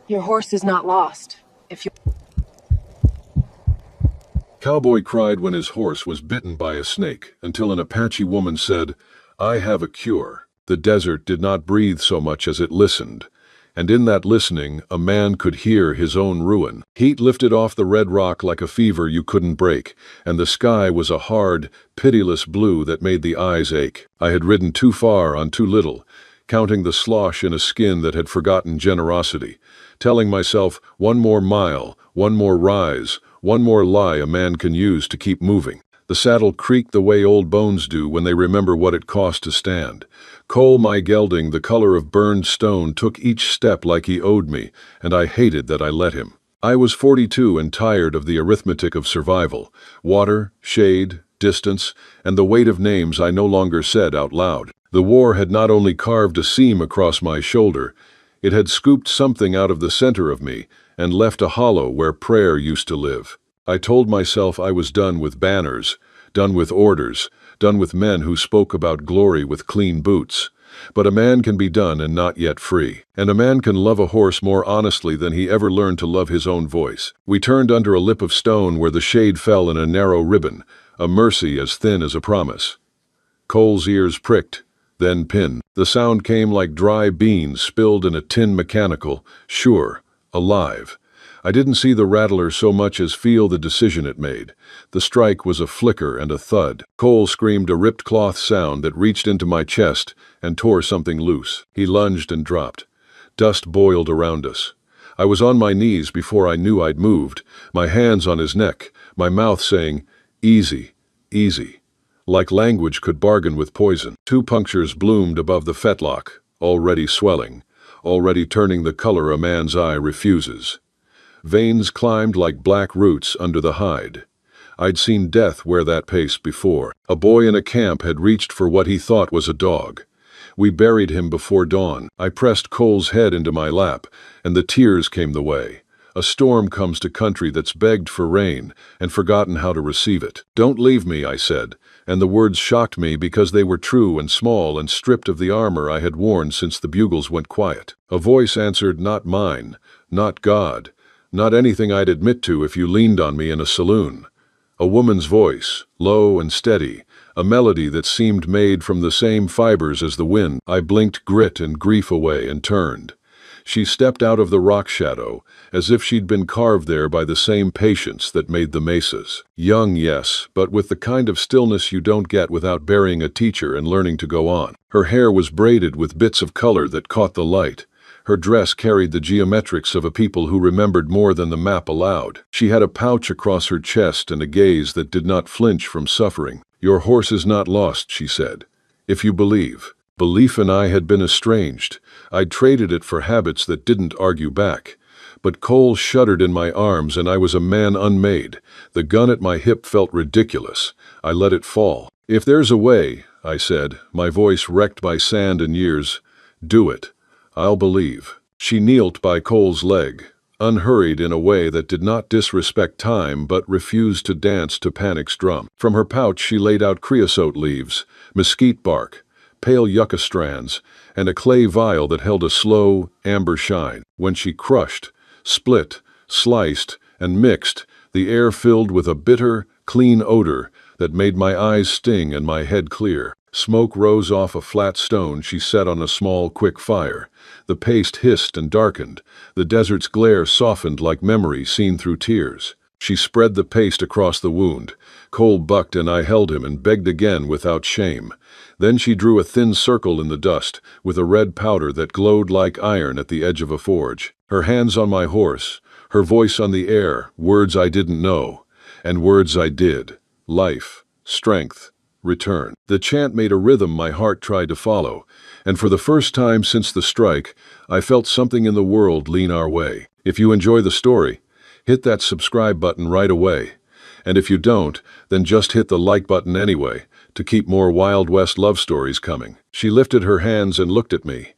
Your horse is not lost. If you... Cowboy cried when his horse was bitten by a snake, until an Apache woman said, "I have a cure." The desert did not breathe so much as it listened, and in that listening a man could hear his own ruin. Heat lifted off the red rock like a fever you couldn't break, and the sky was a hard, pitiless blue that made the eyes ache. I had ridden too far on too little, counting the slosh in a skin that had forgotten generosity, telling myself, one more mile, one more rise, one more lie a man can use to keep moving. The saddle creaked the way old bones do when they remember what it cost to stand. Cole, my gelding, the color of burned stone, took each step like he owed me, and I hated that I let him. I was 42 and tired of the arithmetic of survival: water, shade, distance, and the weight of names I no longer said out loud. The war had not only carved a seam across my shoulder, it had scooped something out of the center of me and left a hollow where prayer used to live. I told myself I was done with banners, done with orders, done with men who spoke about glory with clean boots. But a man can be done and not yet free. And a man can love a horse more honestly than he ever learned to love his own voice. We turned under a lip of stone where the shade fell in a narrow ribbon, a mercy as thin as a promise. Cole's ears pricked, then pinned. The sound came like dry beans spilled in a tin mechanical, sure, alive. I didn't see the rattler so much as feel the decision it made. The strike was a flicker and a thud. Cole screamed a ripped cloth sound that reached into my chest and tore something loose. He lunged and dropped. Dust boiled around us. I was on my knees before I knew I'd moved, my hands on his neck, my mouth saying, "Easy, easy." Like language could bargain with poison. 2 punctures bloomed above the fetlock, already swelling, already turning the color a man's eye refuses. Veins climbed like black roots under the hide. I'd seen death wear that pace before. A boy in a camp had reached for what he thought was a dog. We buried him before dawn. I pressed Cole's head into my lap, and the tears came the way. A storm comes to country that's begged for rain and forgotten how to receive it. "Don't leave me," I said, and the words shocked me because they were true and small and stripped of the armor I had worn since the bugles went quiet. A voice answered, not mine, not God, not anything I'd admit to if you leaned on me in a saloon. A woman's voice, low and steady, a melody that seemed made from the same fibers as the wind. I blinked grit and grief away and turned. She stepped out of the rock shadow, as if she'd been carved there by the same patience that made the mesas. Young, yes, but with the kind of stillness you don't get without burying a teacher and learning to go on. Her hair was braided with bits of color that caught the light. Her dress carried the geometrics of a people who remembered more than the map allowed. She had a pouch across her chest and a gaze that did not flinch from suffering. "Your horse is not lost," she said. "If you believe." Belief and I had been estranged. I'd traded it for habits that didn't argue back. But Cole shuddered in my arms and I was a man unmade. The gun at my hip felt ridiculous. I let it fall. "If there's a way," I said, my voice wrecked by sand and years, "do it. I'll believe." She kneeled by Cole's leg, unhurried in a way that did not disrespect time but refused to dance to panic's drum. From her pouch she laid out creosote leaves, mesquite bark, pale yucca strands, and a clay vial that held a slow, amber shine. When she crushed, split, sliced, and mixed, the air filled with a bitter, clean odor that made my eyes sting and my head clear. Smoke rose off a flat stone she set on a small, quick fire. The paste hissed and darkened. The desert's glare softened like memory seen through tears. She spread the paste across the wound. Cole bucked and I held him and begged again without shame. Then she drew a thin circle in the dust, with a red powder that glowed like iron at the edge of a forge. Her hands on my horse, her voice on the air, words I didn't know, and words I did. Life, strength, return. The chant made a rhythm my heart tried to follow, and for the first time since the strike, I felt something in the world lean our way. If you enjoy the story, hit that subscribe button right away. And if you don't, then just hit the like button anyway, to keep more Wild West love stories coming. She lifted her hands and looked at me.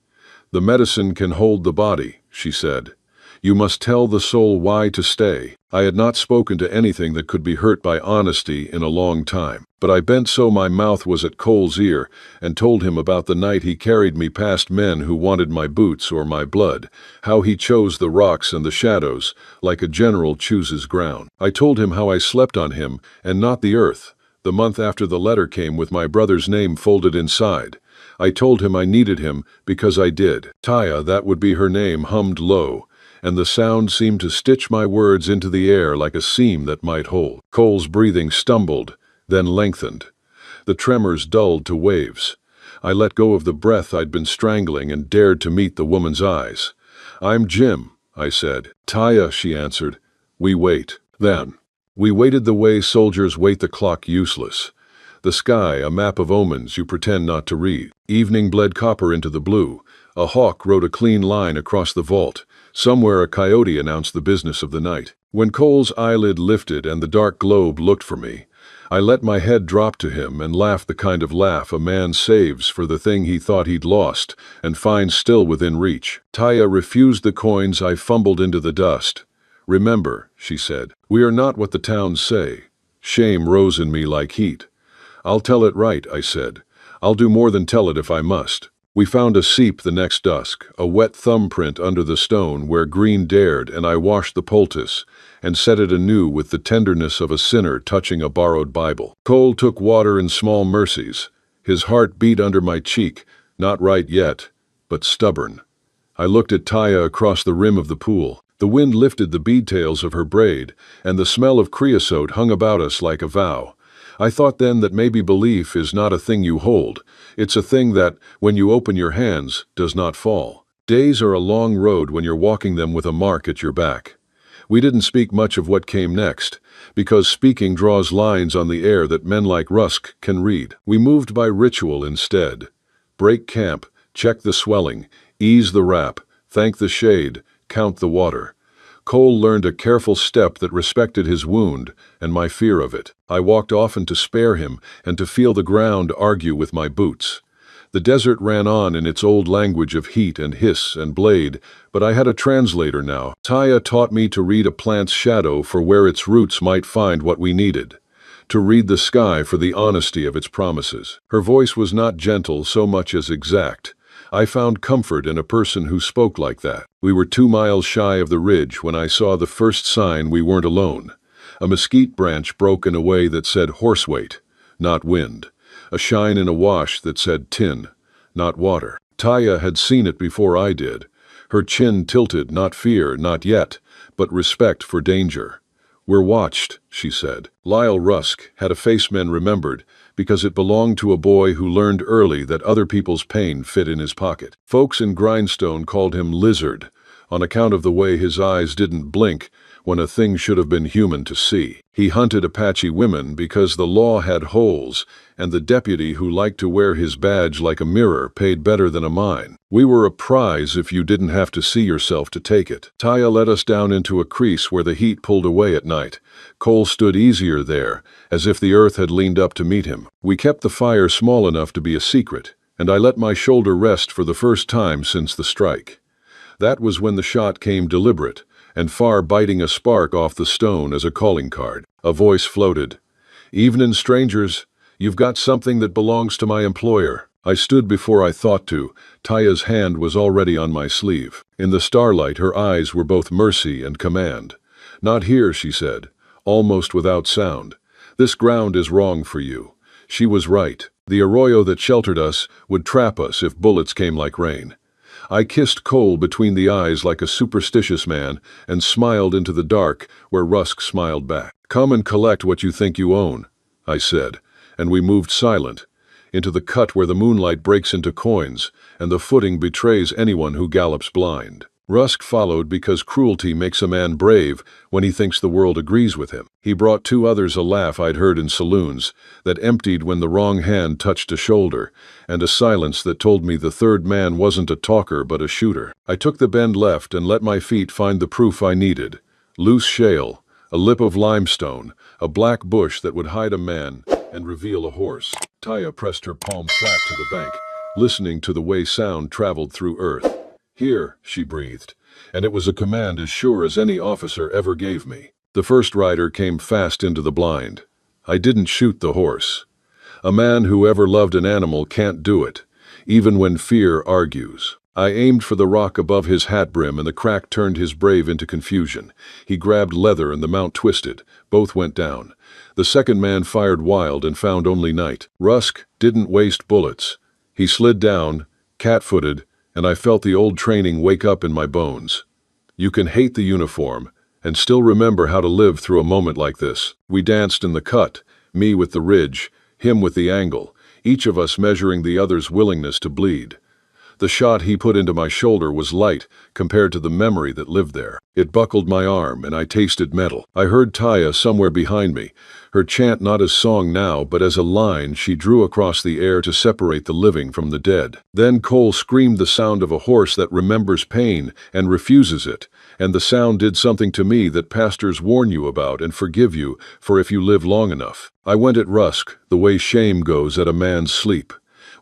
"The medicine can hold the body," she said. You must tell the soul why to stay. I had not spoken to anything that could be hurt by honesty in a long time, but I bent so my mouth was at Cole's ear and told him about the night he carried me past men who wanted my boots or my blood, how he chose the rocks and the shadows, like a general chooses ground. I told him how I slept on him and not the earth, the month after the letter came with my brother's name folded inside. I told him I needed him because I did. Taya, that would be her name, hummed low, and the sound seemed to stitch my words into the air like a seam that might hold. Cole's breathing stumbled, then lengthened. The tremors dulled to waves. I let go of the breath I'd been strangling and dared to meet the woman's eyes. "I'm Jim," I said. "Taya," she answered. "We wait." Then, we waited the way soldiers wait the clock useless. The sky, a map of omens you pretend not to read. Evening bled copper into the blue. A hawk rode a clean line across the vault. Somewhere a coyote announced the business of the night. When Cole's eyelid lifted and the dark globe looked for me, I let my head drop to him and laughed the kind of laugh a man saves for the thing he thought he'd lost and finds still within reach. Taya refused the coins I fumbled into the dust. "Remember," she said, "we are not what the towns say." Shame rose in me like heat. "I'll tell it right," I said. "I'll do more than tell it if I must." We found a seep the next dusk, a wet thumbprint under the stone where green dared, and I washed the poultice and set it anew with the tenderness of a sinner touching a borrowed Bible. Cole took water in small mercies. His heart beat under my cheek, not right yet, but stubborn. I looked at Taya across the rim of the pool. The wind lifted the beadtails of her braid, and the smell of creosote hung about us like a vow. I thought then that maybe belief is not a thing you hold. It's a thing that, when you open your hands, does not fall. Days are a long road when you're walking them with a mark at your back. We didn't speak much of what came next, because speaking draws lines on the air that men like Rusk can read. We moved by ritual instead. Break camp, check the swelling, ease the wrap, thank the shade, count the water. Cole learned a careful step that respected his wound and my fear of it. I walked often to spare him and to feel the ground argue with my boots. The desert ran on in its old language of heat and hiss and blade, but I had a translator now. Taya taught me to read a plant's shadow for where its roots might find what we needed, to read the sky for the honesty of its promises. Her voice was not gentle so much as exact. I found comfort in a person who spoke like that. We were 2 miles shy of the ridge when I saw the first sign we weren't alone. A mesquite branch broke in a way that said horse weight, not wind. A shine in a wash that said tin, not water. Taya had seen it before I did. Her chin tilted, not fear, not yet, but respect for danger. "We're watched," she said. Lyle Rusk had a face men remembered, because it belonged to a boy who learned early that other people's pain fit in his pocket. Folks in Grindstone called him Lizard, on account of the way his eyes didn't blink when a thing should have been human to see. He hunted Apache women because the law had holes, and the deputy who liked to wear his badge like a mirror paid better than a mine. We were a prize if you didn't have to see yourself to take it. Taya led us down into a crease where the heat pulled away at night. Cole stood easier there, as if the earth had leaned up to meet him. We kept the fire small enough to be a secret, and I let my shoulder rest for the first time since the strike. That was when the shot came deliberate, and far biting a spark off the stone as a calling card. A voice floated. "Evenin', strangers. You've got something that belongs to my employer." I stood before I thought to. Taya's hand was already on my sleeve. In the starlight, her eyes were both mercy and command. "Not here," she said, almost without sound. "This ground is wrong for you." She was right. The arroyo that sheltered us would trap us if bullets came like rain. I kissed Cole between the eyes like a superstitious man and smiled into the dark where Rusk smiled back. "Come and collect what you think you own," I said, and we moved silent, into the cut where the moonlight breaks into coins and the footing betrays anyone who gallops blind. Rusk followed because cruelty makes a man brave when he thinks the world agrees with him. He brought 2 others a laugh I'd heard in saloons, that emptied when the wrong hand touched a shoulder, and a silence that told me the third man wasn't a talker but a shooter. I took the bend left and let my feet find the proof I needed. Loose shale, a lip of limestone, a black bush that would hide a man and reveal a horse. Taya pressed her palm flat to the bank, listening to the way sound traveled through earth. "Here," she breathed, and it was a command as sure as any officer ever gave me. The first rider came fast into the blind. I didn't shoot the horse. A man who ever loved an animal can't do it, even when fear argues. I aimed for the rock above his hat brim, and the crack turned his brave into confusion. He grabbed leather and the mount twisted. Both went down. The second man fired wild and found only night. Rusk didn't waste bullets. He slid down, cat-footed, and I felt the old training wake up in my bones. You can hate the uniform and still remember how to live through a moment like this. We danced in the cut, me with the ridge, him with the angle, each of us measuring the other's willingness to bleed. The shot he put into my shoulder was light compared to the memory that lived there. It buckled my arm, and I tasted metal. I heard Taya somewhere behind me, her chant not as song now, but as a line she drew across the air to separate the living from the dead. Then Cole screamed the sound of a horse that remembers pain and refuses it, and the sound did something to me that pastors warn you about and forgive you for if you live long enough. I went at Rusk, the way shame goes at a man's sleep.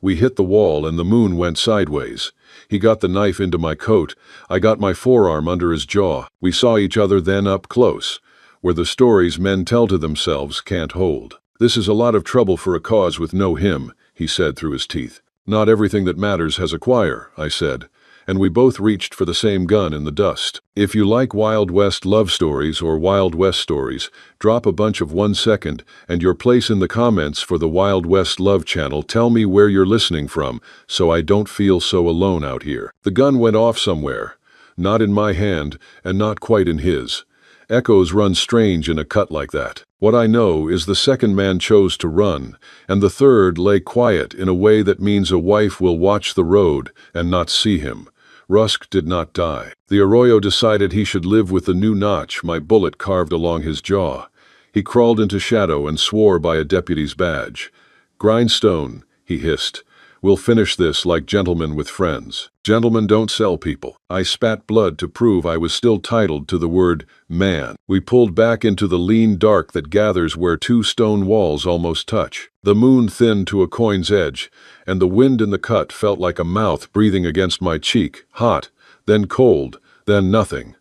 We hit the wall and the moon went sideways. He got the knife into my coat. I got my forearm under his jaw. We saw each other then up close, where the stories men tell to themselves can't hold. "This is a lot of trouble for a cause with no him," he said through his teeth. "Not everything that matters has a choir," I said, and we both reached for the same gun in the dust. If you like Wild West love stories or Wild West stories, drop a bunch of 1 second and your place in the comments for the Wild West Love channel. Tell me where you're listening from, so I don't feel so alone out here. The gun went off somewhere, not in my hand and not quite in his. Echoes run strange in a cut like that. What I know is the second man chose to run, and the third lay quiet in a way that means a wife will watch the road and not see him. Rusk did not die. The Arroyo decided he should live with the new notch my bullet carved along his jaw. He crawled into shadow and swore by a deputy's badge. "Grindstone," he hissed. "We'll finish this like gentlemen with friends. Gentlemen don't sell people." I spat blood to prove I was still titled to the word man. We pulled back into the lean dark that gathers where two stone walls almost touch. The moon thinned to a coin's edge, and the wind in the cut felt like a mouth breathing against my cheek, hot, then cold, then nothing.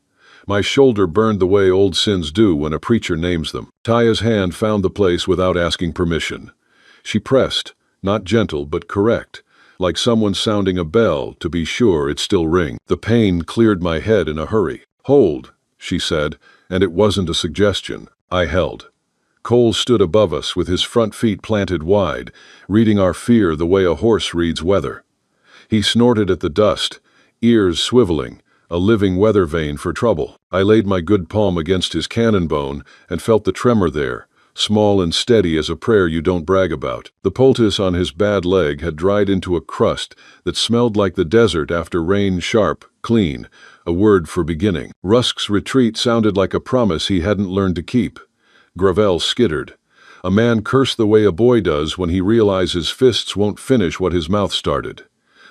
My shoulder burned the way old sins do when a preacher names them. Taya's hand found the place without asking permission. She pressed, not gentle but correct, like someone sounding a bell to be sure it still rang. The pain cleared my head in a hurry. "Hold," she said, and it wasn't a suggestion. I held. Cole stood above us with his front feet planted wide, reading our fear the way a horse reads weather. He snorted at the dust, ears swiveling, a living weather vane for trouble. I laid my good palm against his cannon bone and felt the tremor there, small and steady as a prayer you don't brag about. The poultice on his bad leg had dried into a crust that smelled like the desert after rain, sharp, clean, a word for beginning. Rusk's retreat sounded like a promise he hadn't learned to keep. Gravel skittered. A man cursed the way a boy does when he realizes fists won't finish what his mouth started.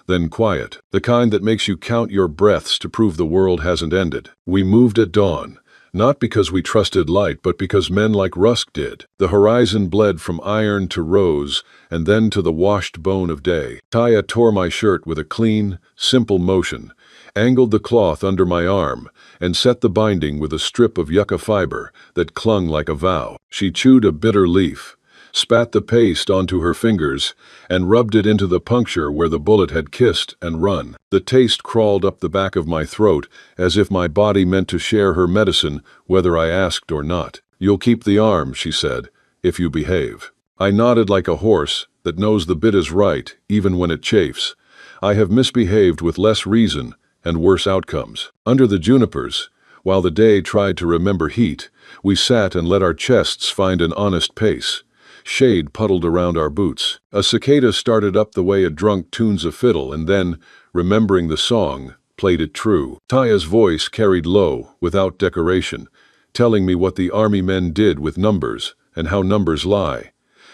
Then quiet, the kind that makes you count your breaths to prove the world hasn't ended. We moved at dawn. Not because we trusted light, but because men like Rusk did. The horizon bled from iron to rose, and then to the washed bone of day. Taya tore my shirt with a clean, simple motion, angled the cloth under my arm, and set the binding with a strip of yucca fiber that clung like a vow. She chewed a bitter leaf, spat the paste onto her fingers, and rubbed it into the puncture where the bullet had kissed and run. The taste crawled up the back of my throat, as if my body meant to share her medicine, whether I asked or not. "You'll keep the arm," she said, "if you behave." I nodded like a horse that knows the bit is right, even when it chafes. I have misbehaved with less reason and worse outcomes. Under the junipers, while the day tried to remember heat, we sat and let our chests find an honest pace. Shade puddled around our boots. A cicada started up the way a drunk tunes a fiddle and then, remembering the song, played it true. Taya's voice carried low, without decoration, telling me what the army men did with numbers and how numbers lie.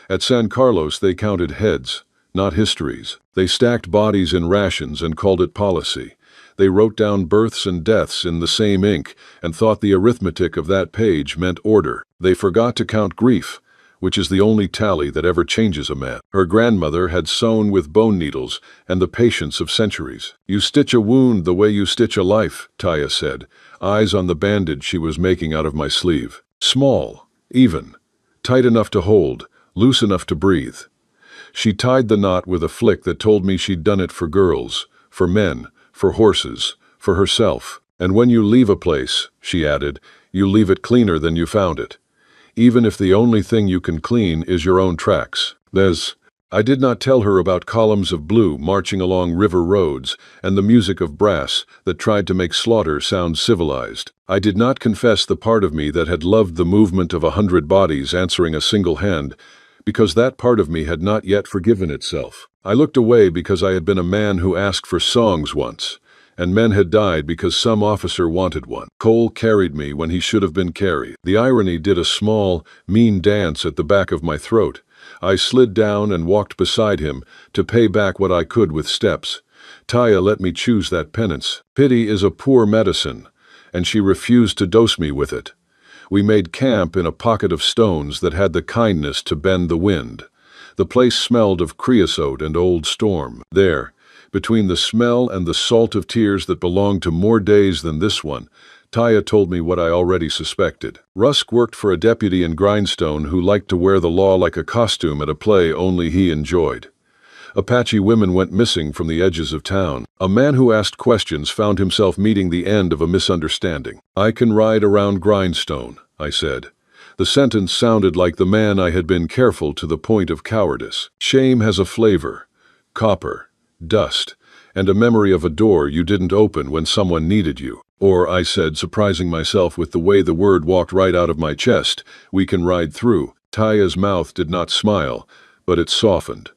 At San Carlos they counted heads, not histories. They stacked bodies in rations and called it policy. They wrote down births and deaths in the same ink and thought the arithmetic of that page meant order. They forgot to count grief, which is the only tally that ever changes a man. Her grandmother had sewn with bone needles and the patience of centuries. "You stitch a wound the way you stitch a life," Taya said, eyes on the bandage she was making out of my sleeve. Small, even, tight enough to hold, loose enough to breathe. She tied the knot with a flick that told me she'd done it for girls, for men, for horses, for herself. "And when you leave a place," she added, "you leave it cleaner than you found it. Even if the only thing you can clean is your own tracks." I did not tell her about columns of blue marching along river roads and the music of brass that tried to make slaughter sound civilized. I did not confess the part of me that had loved the movement of 100 bodies answering a single hand, because that part of me had not yet forgiven itself. I looked away because I had been a man who asked for songs once, and men had died because some officer wanted one. Cole carried me when he should have been carried. The irony did a small, mean dance at the back of my throat. I slid down and walked beside him to pay back what I could with steps. Taya let me choose that penance. Pity is a poor medicine, and she refused to dose me with it. We made camp in a pocket of stones that had the kindness to bend the wind. The place smelled of creosote and old storm. There, between the smell and the salt of tears that belonged to more days than this one, Taya told me what I already suspected. Rusk worked for a deputy in Grindstone who liked to wear the law like a costume at a play only he enjoyed. Apache women went missing from the edges of town. A man who asked questions found himself meeting the end of a misunderstanding. "I can ride around Grindstone," I said. The sentence sounded like the man I had been careful to the point of cowardice. Shame has a flavor, copper, dust, and a memory of a door you didn't open when someone needed you. Or, I said, surprising myself with the way the word walked right out of my chest, "we can ride through." Taya's mouth did not smile, but it softened.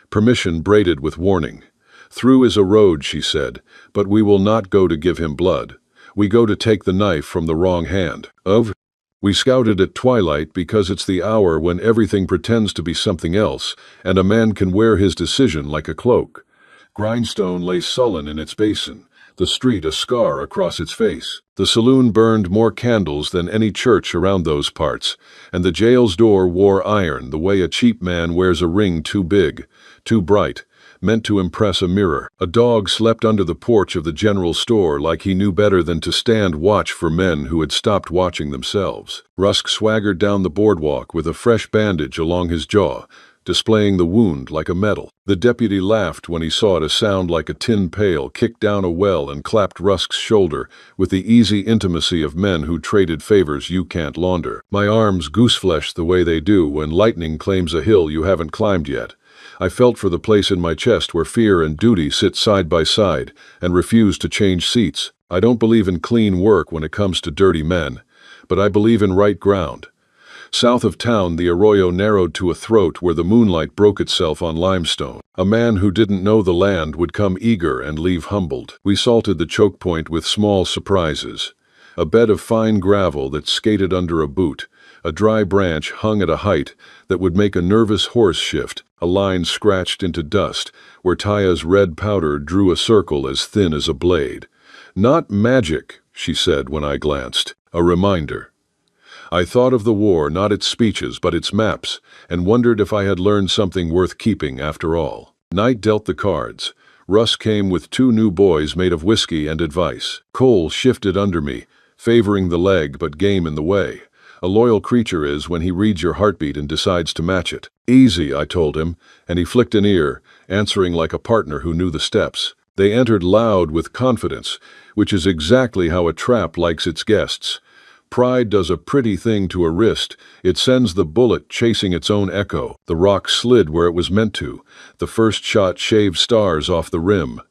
Permission braided with warning. "Through is a road," she said, "but we will not go to give him blood. We go to take the knife from the wrong hand." We scouted at twilight because it's the hour when everything pretends to be something else, and a man can wear his decision like a cloak. Grindstone lay sullen in its basin, the street a scar across its face. The saloon burned more candles than any church around those parts, and the jail's door wore iron the way a cheap man wears a ring too big, too bright, meant to impress a mirror. A dog slept under the porch of the general store like he knew better than to stand watch for men who had stopped watching themselves. Rusk swaggered down the boardwalk with a fresh bandage along his jaw, displaying the wound like a medal. The deputy laughed when he saw it, a sound like a tin pail kicked down a well, and clapped Rusk's shoulder with the easy intimacy of men who traded favors you can't launder. My arms goosefleshed the way they do when lightning claims a hill you haven't climbed yet. I felt for the place in my chest where fear and duty sit side by side and refuse to change seats. I don't believe in clean work when it comes to dirty men, but I believe in right ground. South of town, the arroyo narrowed to a throat where the moonlight broke itself on limestone. A man who didn't know the land would come eager and leave humbled. We salted the choke point with small surprises. A bed of fine gravel that skated under a boot, a dry branch hung at a height that would make a nervous horse shift, a line scratched into dust where Taya's red powder drew a circle as thin as a blade. "Not magic," she said when I glanced. "A reminder." I thought of the war, not its speeches, but its maps, and wondered if I had learned something worth keeping after all. Night dealt the cards. Russ came with 2 new boys made of whiskey and advice. Cole shifted under me, favoring the leg but game in the way. A loyal creature is when he reads your heartbeat and decides to match it. "Easy," I told him, and he flicked an ear, answering like a partner who knew the steps. They entered loud with confidence, which is exactly how a trap likes its guests. Pride does a pretty thing to a wrist. It sends the bullet chasing its own echo. The rock slid where it was meant to. The first shot shaved stars off the rim.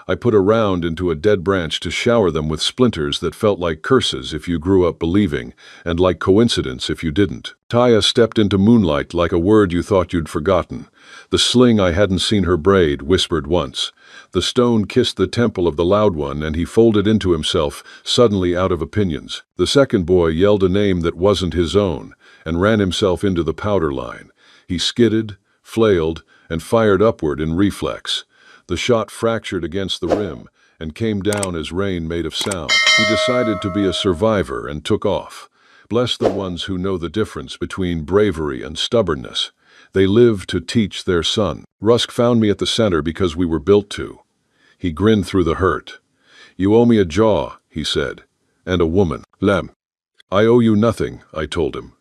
I put a round into a dead branch to shower them with splinters that felt like curses if you grew up believing, and like coincidence if you didn't. Taya stepped into moonlight like a word you thought you'd forgotten. The sling I hadn't seen her braid whispered once. The stone kissed the temple of the loud one, and he folded into himself, suddenly out of opinions. The second boy yelled a name that wasn't his own, and ran himself into the powder line. He skidded, flailed, and fired upward in reflex. The shot fractured against the rim and came down as rain made of sound. He decided to be a survivor and took off. Bless the ones who know the difference between bravery and stubbornness. They live to teach their son. Rusk found me at the center because we were built to. He grinned through the hurt. You owe me a jaw, he said. And a woman. Lem. I owe you nothing, I told him.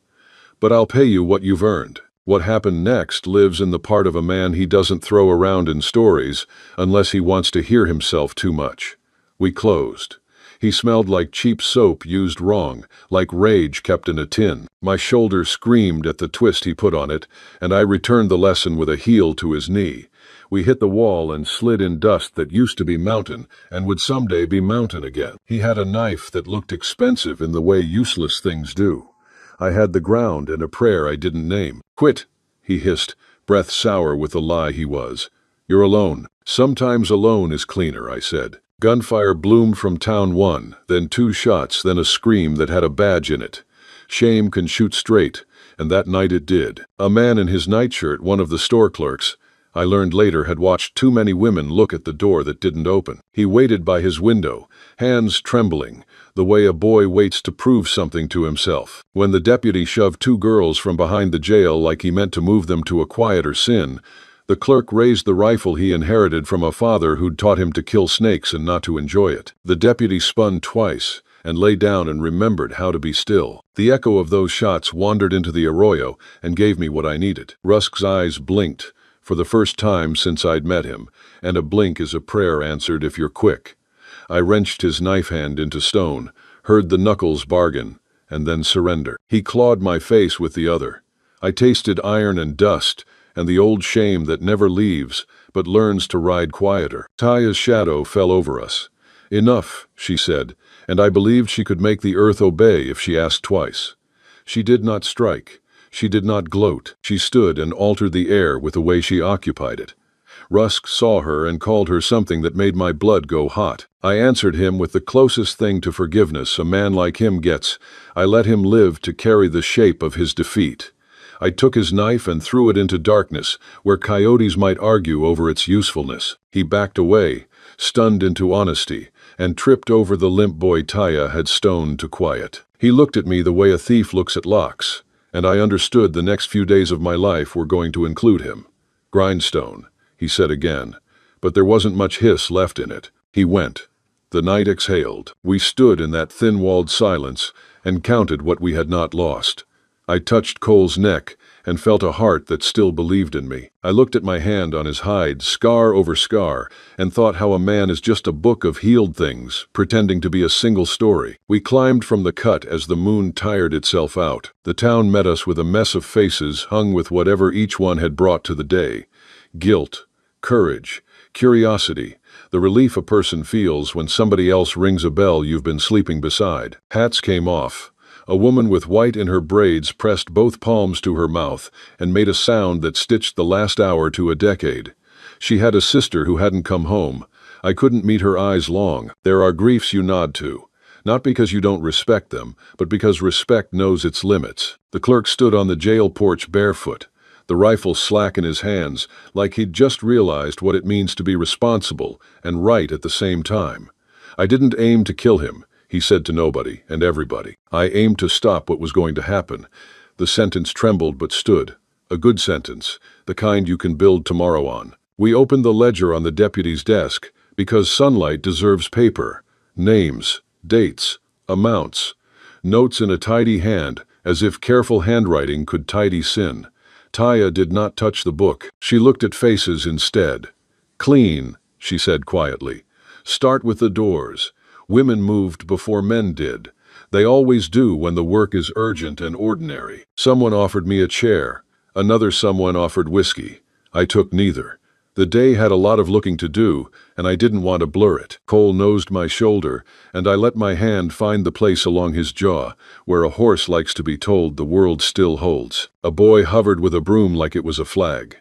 But I'll pay you what you've earned. What happened next lives in the part of a man he doesn't throw around in stories unless he wants to hear himself too much. We closed. He smelled like cheap soap used wrong, like rage kept in a tin. My shoulder screamed at the twist he put on it, and I returned the lesson with a heel to his knee. We hit the wall and slid in dust that used to be mountain and would someday be mountain again. He had a knife that looked expensive in the way useless things do. I had the ground and a prayer I didn't name. Quit, he hissed, breath sour with the lie he was. You're alone. Sometimes alone is cleaner, I said. Gunfire bloomed from town 1, then 2 shots, then a scream that had a badge in it. Shame can shoot straight, and that night it did. A man in his nightshirt, one of the store clerks, I learned later had watched too many women look at the door that didn't open. He waited by his window, hands trembling, the way a boy waits to prove something to himself. When the deputy shoved 2 girls from behind the jail like he meant to move them to a quieter sin, the clerk raised the rifle he inherited from a father who'd taught him to kill snakes and not to enjoy it. The deputy spun twice and lay down and remembered how to be still. The echo of those shots wandered into the arroyo and gave me what I needed. Rusk's eyes blinked, for the first time since I'd met him, and a blink is a prayer answered if you're quick. I wrenched his knife hand into stone, heard the knuckles bargain, and then surrender. He clawed my face with the other. I tasted iron and dust, and the old shame that never leaves, but learns to ride quieter. Taya's shadow fell over us. Enough, she said, and I believed she could make the earth obey if she asked twice. She did not strike. She did not gloat. She stood and altered the air with the way she occupied it. Rusk saw her and called her something that made my blood go hot. I answered him with the closest thing to forgiveness a man like him gets. I let him live to carry the shape of his defeat. I took his knife and threw it into darkness, where coyotes might argue over its usefulness. He backed away, stunned into honesty, and tripped over the limp boy Taya had stoned to quiet. He looked at me the way a thief looks at locks, and I understood the next few days of my life were going to include him. Grindstone, he said again, but there wasn't much hiss left in it. He went. The night exhaled. We stood in that thin-walled silence and counted what we had not lost. I touched Cole's neck and felt a heart that still believed in me. I looked at my hand on his hide, scar over scar, and thought how a man is just a book of healed things, pretending to be a single story. We climbed from the cut as the moon tired itself out. The town met us with a mess of faces hung with whatever each one had brought to the day. Guilt, courage, curiosity, the relief a person feels when somebody else rings a bell you've been sleeping beside. Hats came off. A woman with white in her braids pressed both palms to her mouth and made a sound that stitched the last hour to a decade. She had a sister who hadn't come home. I couldn't meet her eyes long. There are griefs you nod to, not because you don't respect them, but because respect knows its limits. The clerk stood on the jail porch barefoot, the rifle slack in his hands, like he'd just realized what it means to be responsible and right at the same time. I didn't aim to kill him, he said to nobody and everybody. I aimed to stop what was going to happen. The sentence trembled but stood. A good sentence, the kind you can build tomorrow on. We opened the ledger on the deputy's desk, because sunlight deserves paper. Names, dates, amounts. Notes in a tidy hand, as if careful handwriting could tidy sin. Taya did not touch the book. She looked at faces instead. Clean, she said quietly. Start with the doors. Women moved before men did. They always do when the work is urgent and ordinary. Someone offered me a chair. Another someone offered whiskey. I took neither. The day had a lot of looking to do, and I didn't want to blur it. Cole nosed my shoulder, and I let my hand find the place along his jaw, where a horse likes to be told the world still holds. A boy hovered with a broom like it was a flag.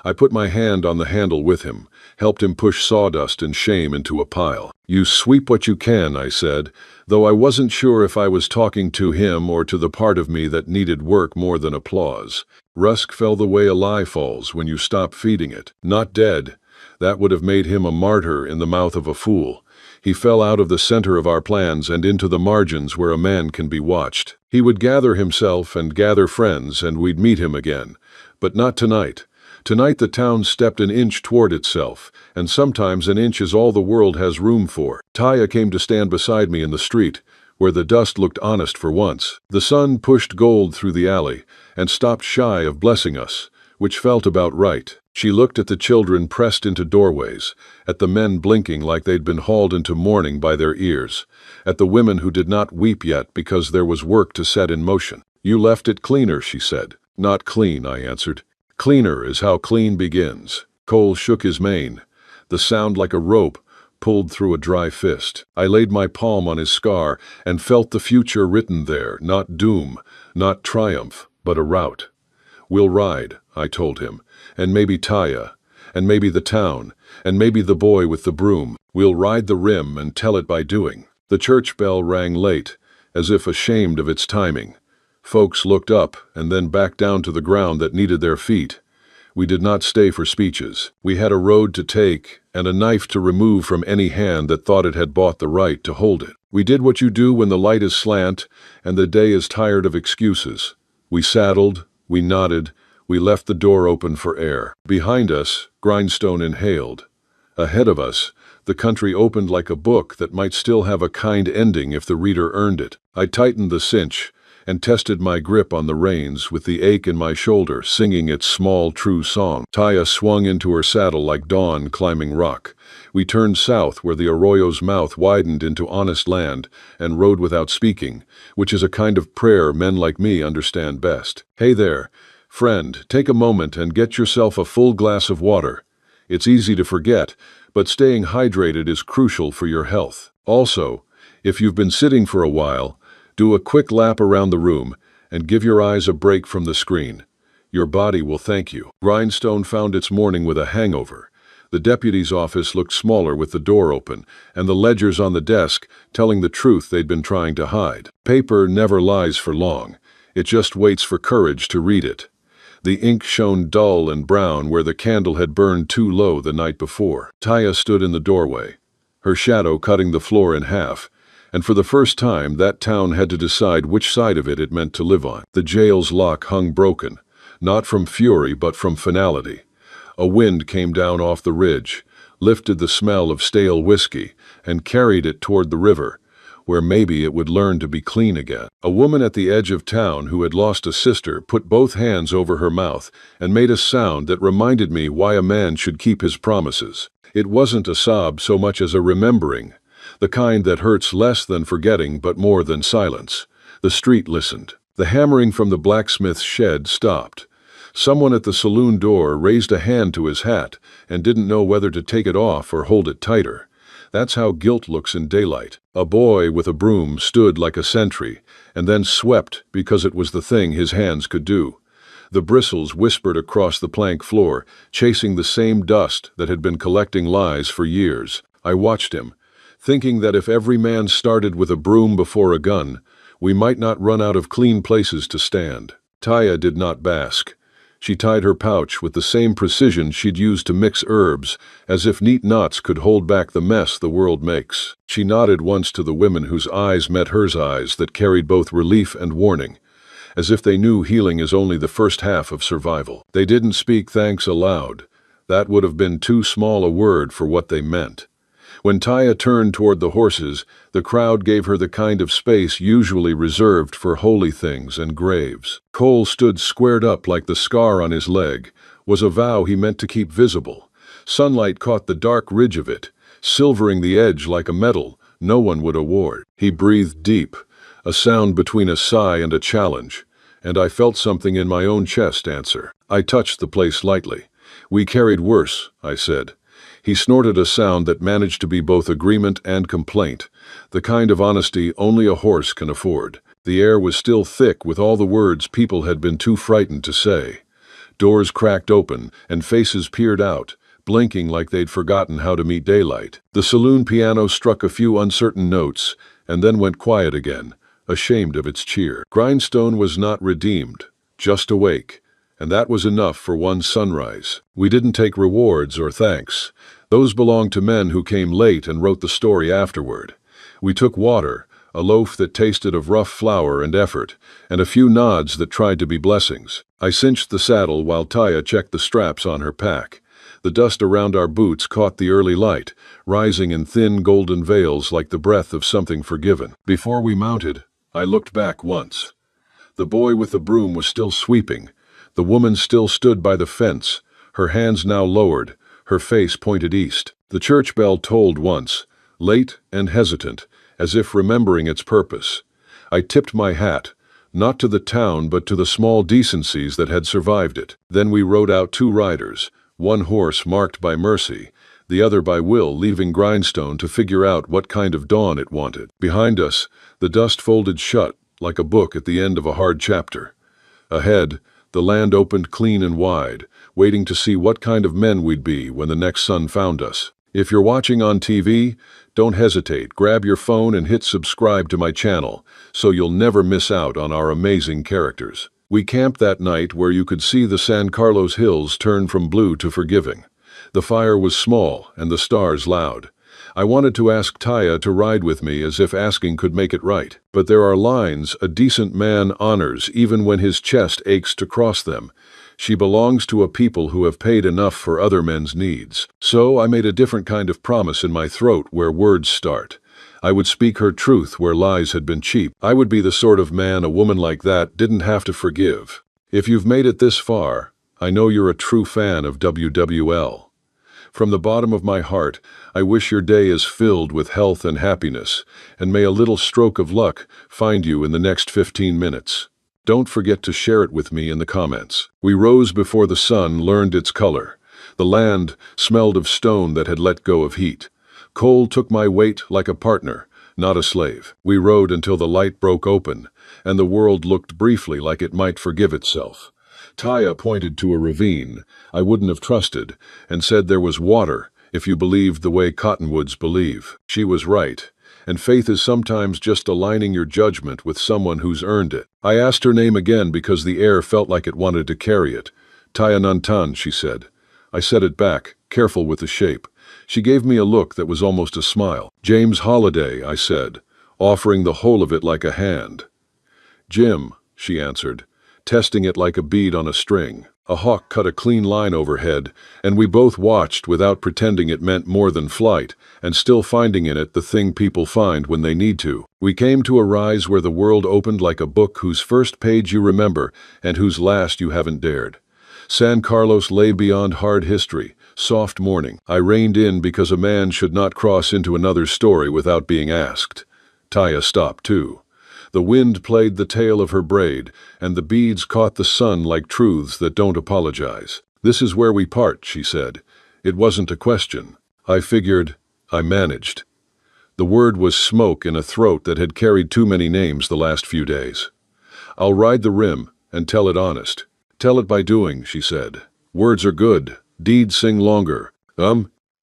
I put my hand on the handle with him, helped him push sawdust and shame into a pile. You sweep what you can, I said, though I wasn't sure if I was talking to him or to the part of me that needed work more than applause. Rusk fell the way a lie falls when you stop feeding it. Not dead. That would have made him a martyr in the mouth of a fool. He fell out of the center of our plans and into the margins where a man can be watched. He would gather himself and gather friends, and we'd meet him again. But not tonight. Tonight the town stepped an inch toward itself, and sometimes an inch is all the world has room for. Taya came to stand beside me in the street, where the dust looked honest for once. The sun pushed gold through the alley, and stopped shy of blessing us, which felt about right. She looked at the children pressed into doorways, at the men blinking like they'd been hauled into mourning by their ears, at the women who did not weep yet because there was work to set in motion. "You left it cleaner," she said. "Not clean," I answered. "Cleaner is how clean begins." Cole shook his mane, the sound like a rope pulled through a dry fist. I laid my palm on his scar and felt the future written there, not doom, not triumph, but a rout. "We'll ride," I told him, "and maybe Taya, and maybe the town, and maybe the boy with the broom. We'll ride the rim and tell it by doing." The church bell rang late, as if ashamed of its timing. Folks looked up and then back down to the ground that needed their feet. We did not stay for speeches. We had a road to take and a knife to remove from any hand that thought it had bought the right to hold it. We did what you do when the light is slant and the day is tired of excuses. We saddled, we nodded, we left the door open for air. Behind us, Grindstone inhaled. Ahead of us, the country opened like a book that might still have a kind ending if the reader earned it. I tightened the cinch and tested my grip on the reins with the ache in my shoulder singing its small, true song. Taya swung into her saddle like dawn climbing rock. We turned south where the arroyo's mouth widened into honest land and rode without speaking, which is a kind of prayer men like me understand best. "Hey there, friend, take a moment and get yourself a full glass of water. It's easy to forget, but staying hydrated is crucial for your health. Also, if you've been sitting for a while, do a quick lap around the room and give your eyes a break from the screen. Your body will thank you." Grindstone found its morning with a hangover. The deputy's office looked smaller with the door open, and the ledgers on the desk telling the truth they'd been trying to hide. Paper never lies for long. It just waits for courage to read it. The ink shone dull and brown where the candle had burned too low the night before. Taya stood in the doorway, her shadow cutting the floor in half, and for the first time that town had to decide which side of it meant to live on. The jail's lock hung broken, not from fury but from finality. A wind came down off the ridge, lifted the smell of stale whiskey, and carried it toward the river, where maybe it would learn to be clean again. A woman at the edge of town who had lost a sister put both hands over her mouth and made a sound that reminded me why a man should keep his promises. It wasn't a sob so much as a remembering, the kind that hurts less than forgetting but more than silence. The street listened. The hammering from the blacksmith's shed stopped. Someone at the saloon door raised a hand to his hat and didn't know whether to take it off or hold it tighter. That's how guilt looks in daylight. A boy with a broom stood like a sentry and then swept because it was the thing his hands could do. The bristles whispered across the plank floor, chasing the same dust that had been collecting lies for years. I watched him, thinking that if every man started with a broom before a gun, we might not run out of clean places to stand. Taya did not bask. She tied her pouch with the same precision she'd used to mix herbs, as if neat knots could hold back the mess the world makes. She nodded once to the women whose eyes met hers eyes that carried both relief and warning, as if they knew healing is only the first half of survival. They didn't speak thanks aloud. That would have been too small a word for what they meant. When Taya turned toward the horses, the crowd gave her the kind of space usually reserved for holy things and graves. Cole stood squared up like the scar on his leg, was a vow he meant to keep visible. Sunlight caught the dark ridge of it, silvering the edge like a medal no one would award. He breathed deep, a sound between a sigh and a challenge, and I felt something in my own chest answer. I touched the place lightly. "We carried worse," I said. He snorted a sound that managed to be both agreement and complaint, the kind of honesty only a horse can afford. The air was still thick with all the words people had been too frightened to say. Doors cracked open, and faces peered out, blinking like they'd forgotten how to meet daylight. The saloon piano struck a few uncertain notes, and then went quiet again, ashamed of its cheer. Grindstone was not redeemed, just awake, and that was enough for one sunrise. We didn't take rewards or thanks. Those belonged to men who came late and wrote the story afterward. We took water, a loaf that tasted of rough flour and effort, and a few nods that tried to be blessings. I cinched the saddle while Taya checked the straps on her pack. The dust around our boots caught the early light, rising in thin golden veils like the breath of something forgiven. Before we mounted, I looked back once. The boy with the broom was still sweeping. The woman still stood by the fence, her hands now lowered, her face pointed east. The church bell tolled once, late and hesitant, as if remembering its purpose. I tipped my hat, not to the town but to the small decencies that had survived it. Then we rode out 2 riders, one horse marked by mercy, the other by will, leaving Grindstone to figure out what kind of dawn it wanted. Behind us, the dust folded shut, like a book at the end of a hard chapter. Ahead, the land opened clean and wide, waiting to see what kind of men we'd be when the next sun found us. If you're watching on TV, don't hesitate, grab your phone and hit subscribe to my channel, so you'll never miss out on our amazing characters. We camped that night where you could see the San Carlos hills turn from blue to forgiving. The fire was small and the stars loud. I wanted to ask Taya to ride with me as if asking could make it right. But there are lines a decent man honors even when his chest aches to cross them. She belongs to a people who have paid enough for other men's needs. So I made a different kind of promise in my throat where words start. I would speak her truth where lies had been cheap. I would be the sort of man a woman like that didn't have to forgive. If you've made it this far, I know you're a true fan of WWL. From the bottom of my heart, I wish your day is filled with health and happiness, and may a little stroke of luck find you in the next 15 minutes. Don't forget to share it with me in the comments. We rose before the sun learned its color. The land smelled of stone that had let go of heat. Coal took my weight like a partner, not a slave. We rode until the light broke open, and the world looked briefly like it might forgive itself. Taya pointed to a ravine I wouldn't have trusted, and said there was water if you believed the way cottonwoods believe. She was right, and faith is sometimes just aligning your judgment with someone who's earned it. I asked her name again because the air felt like it wanted to carry it. Taya Nantan, she said. I said it back, careful with the shape. She gave me a look that was almost a smile. James Holliday, I said, offering the whole of it like a hand. Jim, she answered, testing it like a bead on a string. A hawk cut a clean line overhead, and we both watched without pretending it meant more than flight, and still finding in it the thing people find when they need to. We came to a rise where the world opened like a book whose first page you remember and whose last you haven't dared. San Carlos lay beyond hard history, soft morning. I reined in because a man should not cross into another's story without being asked. Taya stopped too. The wind played the tail of her braid, and the beads caught the sun like truths that don't apologize. This is where we part, she said. It wasn't a question. I figured. I managed. The word was smoke in a throat that had carried too many names the last few days. I'll ride the rim and tell it honest. Tell it by doing, she said. Words are good. Deeds sing longer.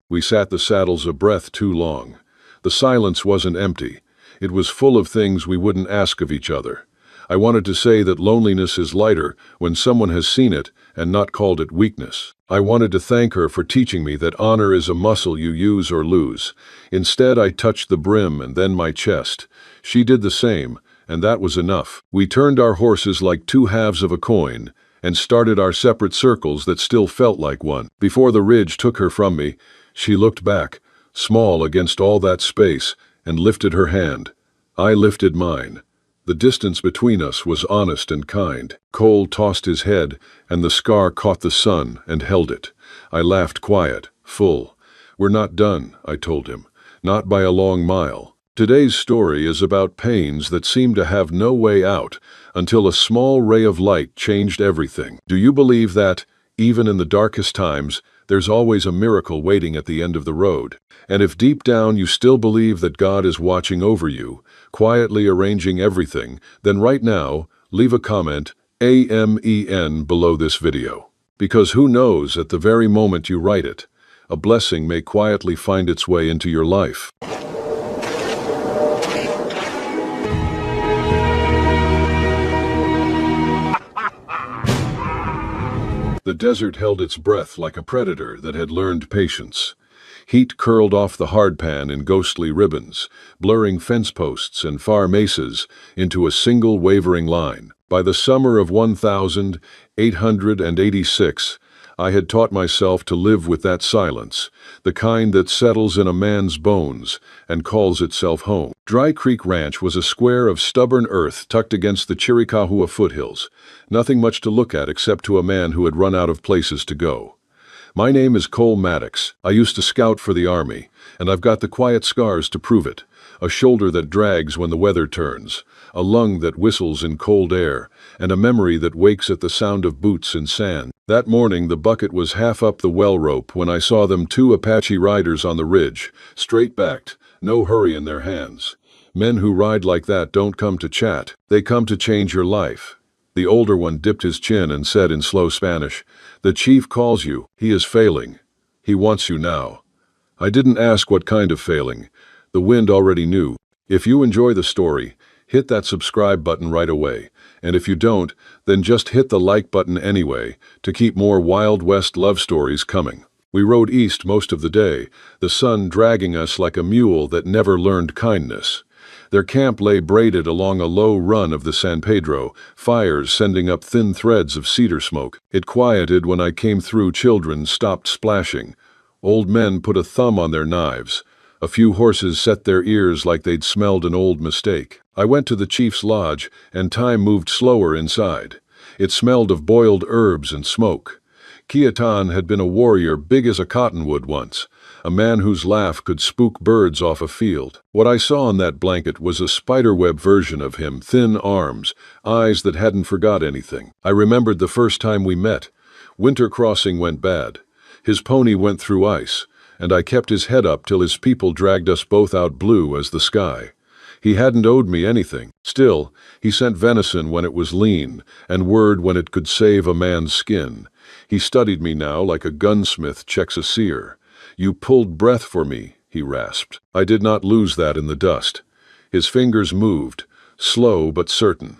We sat the saddles a breath too long. The silence wasn't empty. It was full of things we wouldn't ask of each other. I wanted to say that loneliness is lighter when someone has seen it and not called it weakness. I wanted to thank her for teaching me that honor is a muscle you use or lose. Instead, I touched the brim and then my chest. She did the same, and that was enough. We turned our horses like 2 halves of a coin and started our separate circles that still felt like one. Before the ridge took her from me, she looked back, small against all that space, and lifted her hand. I lifted mine. The distance between us was honest and kind. Cole tossed his head, and the scar caught the sun and held it. I laughed quiet, full. We're not done, I told him. Not by a long mile. Today's story is about pains that seem to have no way out until a small ray of light changed everything. Do you believe that, even in the darkest times, there's always a miracle waiting at the end of the road? And if deep down you still believe that God is watching over you, quietly arranging everything, then right now, leave a comment, AMEN, below this video. Because who knows, at the very moment you write it, a blessing may quietly find its way into your life. The desert held its breath like a predator that had learned patience. Heat curled off the hardpan in ghostly ribbons, blurring fence posts and far mesas into a single wavering line. By the summer of 1886, I had taught myself to live with that silence, the kind that settles in a man's bones and calls itself home. Dry Creek Ranch was a square of stubborn earth tucked against the Chiricahua foothills, nothing much to look at except to a man who had run out of places to go. My name is Cole Maddox. I used to scout for the Army, and I've got the quiet scars to prove it. A shoulder that drags when the weather turns, a lung that whistles in cold air, and a memory that wakes at the sound of boots in sand. That morning the bucket was half up the well rope when I saw them, two Apache riders on the ridge, straight-backed, no hurry in their hands. Men who ride like that don't come to chat, they come to change your life. The older one dipped his chin and said in slow Spanish, "The chief calls you. He is failing. He wants you now." I didn't ask what kind of failing. The wind already knew. If you enjoy the story, hit that subscribe button right away. And if you don't, then just hit the like button anyway to keep more Wild West love stories coming. We rode east most of the day, the sun dragging us like a mule that never learned kindness. Their camp lay braided along a low run of the San Pedro, fires sending up thin threads of cedar smoke. It quieted when I came through. Children stopped splashing. Old men put a thumb on their knives. A few horses set their ears like they'd smelled an old mistake. I went to the chief's lodge, and time moved slower inside. It smelled of boiled herbs and smoke. Kiatan had been a warrior big as a cottonwood once, a man whose laugh could spook birds off a field. What I saw on that blanket was a spiderweb version of him, thin arms, eyes that hadn't forgot anything. I remembered the first time we met. Winter crossing went bad. His pony went through ice, and I kept his head up till his people dragged us both out blue as the sky. He hadn't owed me anything. Still, he sent venison when it was lean, and word when it could save a man's skin. He studied me now like a gunsmith checks a seer. "You pulled breath for me," he rasped. I did not lose that in the dust. His fingers moved, slow but certain.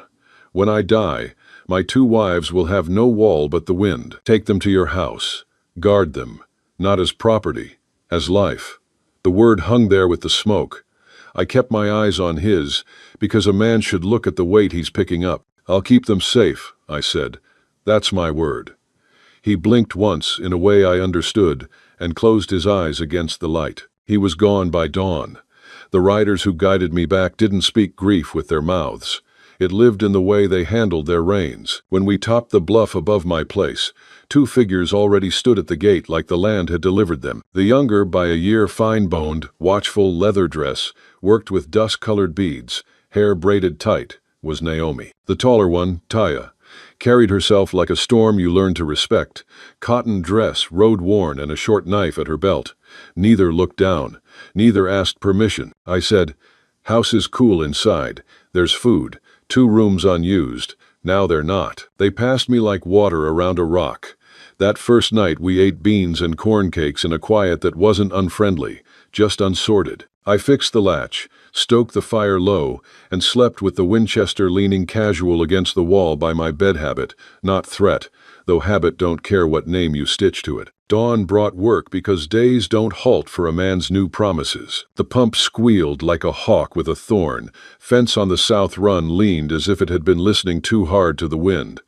"When I die, my 2 wives will have no wall but the wind. Take them to your house. Guard them, not as property, as life." The word hung there with the smoke. I kept my eyes on his, because a man should look at the weight he's picking up. "I'll keep them safe," I said. "That's my word." He blinked once in a way I understood, and closed his eyes against the light. He was gone by dawn. The riders who guided me back didn't speak grief with their mouths. It lived in the way they handled their reins. When we topped the bluff above my place, 2 figures already stood at the gate like the land had delivered them. The younger, by a year fine-boned, watchful leather dress, worked with dust-colored beads, hair braided tight, was Naomi. The taller one, Taya, carried herself like a storm you learn to respect, cotton dress, road-worn, and a short knife at her belt. Neither looked down, neither asked permission. I said, "House is cool inside. There's food. 2 rooms unused. Now they're not." They passed me like water around a rock. That first night we ate beans and corn cakes in a quiet that wasn't unfriendly, just unsordid. I fixed the latch, stoked the fire low, and slept with the Winchester leaning casual against the wall by my bed. Habit, not threat, though habit don't care what name you stitch to it. Dawn brought work because days don't halt for a man's new promises. The pump squealed like a hawk with a thorn. Fence on the south run leaned as if it had been listening too hard to the wind.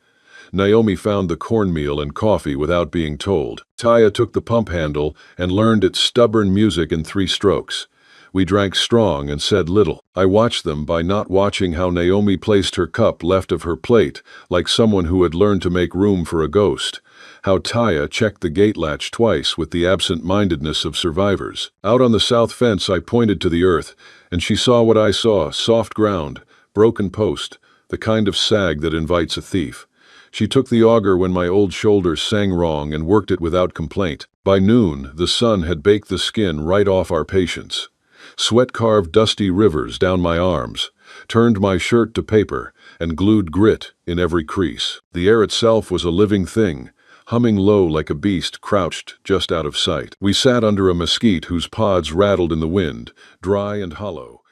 Naomi found the cornmeal and coffee without being told. Taya took the pump handle and learned its stubborn music in 3 strokes. We drank strong and said little. I watched them by not watching how Naomi placed her cup left of her plate, like someone who had learned to make room for a ghost. How Taya checked the gate latch twice with the absent-mindedness of survivors. Out on the south fence I pointed to the earth, and she saw what I saw, soft ground, broken post, the kind of sag that invites a thief. She took the auger when my old shoulders sang wrong and worked it without complaint. By noon, the sun had baked the skin right off our patience. Sweat carved dusty rivers down my arms, turned my shirt to paper, and glued grit in every crease. The air itself was a living thing, humming low like a beast crouched just out of sight. We sat under a mesquite whose pods rattled in the wind, dry and hollow.